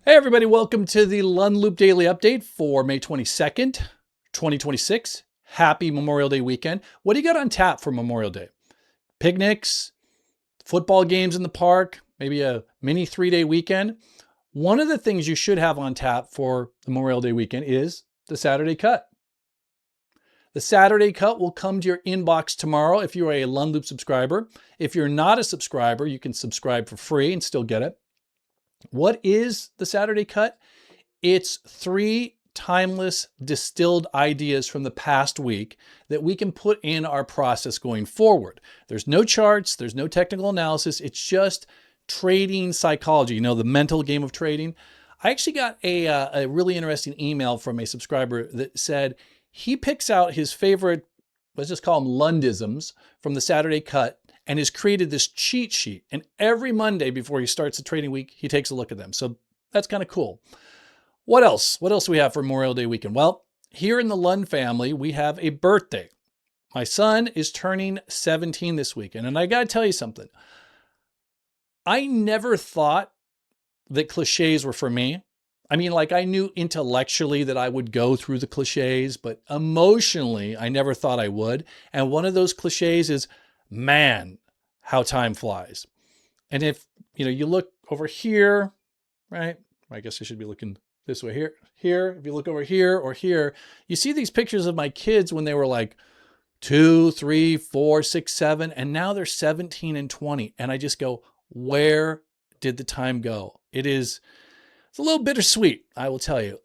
Hey everybody, welcome to the Lund Loop Daily Update for May 22nd, 2026. Happy Memorial Day weekend. What do you got on tap for Memorial Day? Picnics, football games in the park, maybe a mini 3-day weekend. One of the things you should have on tap for the Memorial Day weekend is the Saturday Cut. The Saturday Cut will come to your inbox tomorrow if you're a Lund Loop subscriber. If you're not a subscriber, you can subscribe for free and still get it. What is the Saturday Cut? It's 3 timeless distilled ideas from the past week that we can put in our process going forward. There's no charts, there's no technical analysis. It's just trading psychology, the mental game of trading. I actually got a really interesting email from a subscriber that said he picks out his favorite, let's just call them Lundisms from the Saturday Cut, and has created this cheat sheet. And every Monday before he starts the trading week, he takes a look at them. So that's kind of cool. What else? What else do we have for Memorial Day weekend? Well, here in the Lund family, we have a birthday. My son is turning 17 this weekend. And I got to tell you something. I never thought that cliches were for me. I knew intellectually that I wowould go through the cliches, but emotionally, I never thought I would. And one of those cliches is, man, how time flies. And if you look over here, right? I guess I should be looking this way here. If you look over here or here, you see these pictures of my kids when they were like 2, 3, 4, 6, 7, and now they're 17 and 20. And I just go, where did the time go? It's a little bittersweet, I will tell you.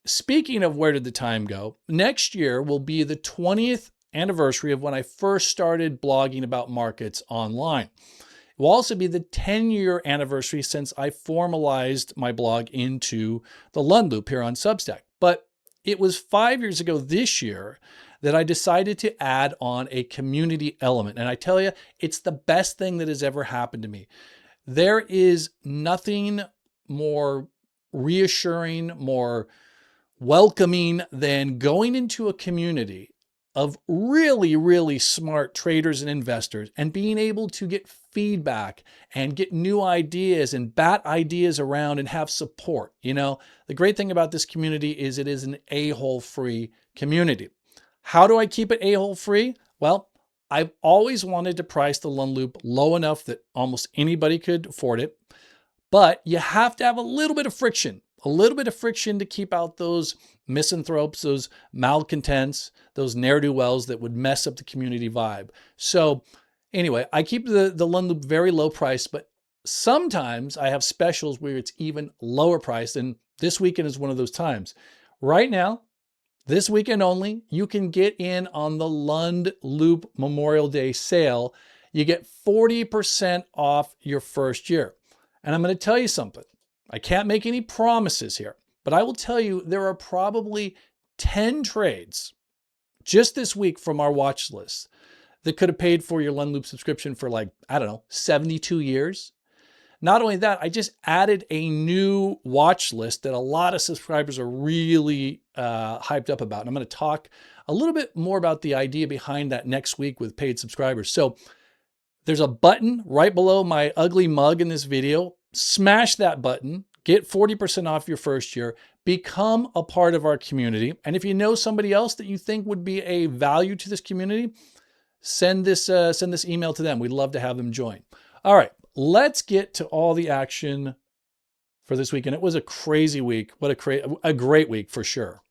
Speaking of where did the time go, next year will be the 20th anniversary of when I first started blogging about markets online. It will also be the 10-year anniversary since I formalized my blog into the Lund Loop here on Substack. But it was 5 years ago this year that I decided to add on a community element. And I tell you, it's the best thing that has ever happened to me. There is nothing more reassuring, more welcoming than going into a community of really, really smart traders and investors and being able to get feedback and get new ideas and bat ideas around and have support. The great thing about this community is it is an a-hole free community. How do I keep it a-hole free? Well, I've always wanted to price the Lund Loop low enough that almost anybody could afford it, but you have to have a little bit of friction to keep out those misanthropes, those malcontents, those ne'er-do-wells that would mess up the community vibe. So anyway, I keep the Lund Loop very low price, but sometimes I have specials where it's even lower priced, and this weekend is one of those times. Right now, this weekend only, you can get in on the Lund Loop Memorial Day sale. You get 40% off your first year. And I'm going to tell you something. I can't make any promises here, but I will tell you there are probably 10 trades just this week from our watch list that could have paid for your Lund Loop subscription for 72 years. Not only that, I just added a new watch list that a lot of subscribers are really hyped up about. And I'm going to talk a little bit more about the idea behind that next week with paid subscribers. So there's a button right below my ugly mug in this video. Smash that button, get 40% off your first year, become a part of our community. And if you know somebody else that you think would be a value to this community, send this email to them. We'd love to have them join. All right, let's get to all the action for this weekend. It was a crazy week. What a great week for sure.